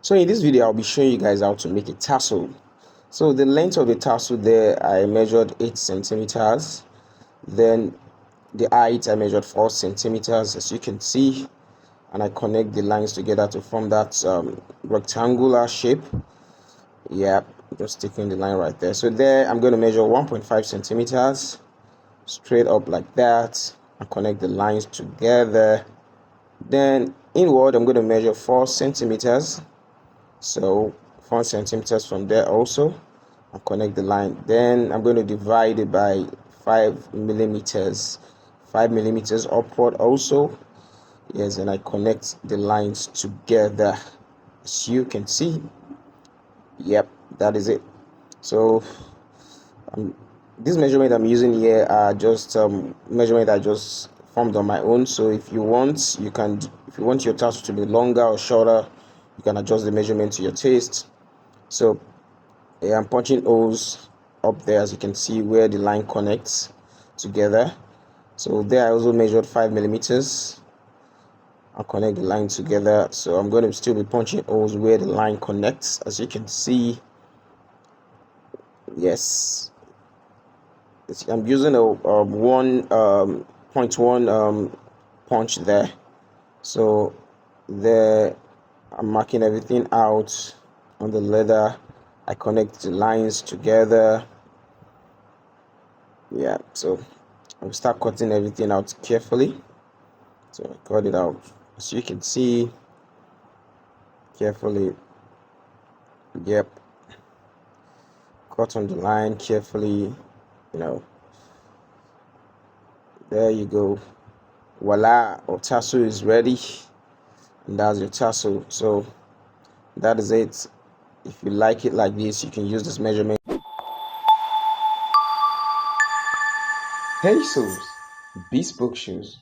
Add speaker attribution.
Speaker 1: So in this video I'll be showing you guys how to make a tassel. So the length of the tassel there, I measured 8 centimeters. Then the height, I measured 4 centimeters, as you can see, and I connect the lines together to form that rectangular shape. Yeah, just taking the line right there. So there I'm going to measure 1.5 centimeters straight up like that and connect the lines together. Then inward I'm going to measure 4 centimeters, so 4 centimeters from there also, and connect the line. Then I'm going to divide it by 5 millimeters upward also. Yes, and I connect the lines together, as you can see. Yep, that is it. So this measurement I'm using here are just measurement I just formed on my own. So if you want, if you want your tassel to be longer or shorter, you can adjust the measurement to your taste. So yeah, I'm punching holes up there, as you can see, where the line connects together. So there I also measured 5 millimeters and connect the line together. So I'm going to still be punching holes where the line connects, as you can see. Yes, I'm using a 1.1 punch there. So there I'm marking everything out on the leather. I connect the lines together. Yeah, so I'll start cutting everything out carefully. So I cut it out, as you can see, carefully. Yep, cut on the line carefully, there you go. Voila, our tassel is ready, and that's your tassel. So that is it. If you like it like this, you can use this measurement. Tassels, bespoke shoes.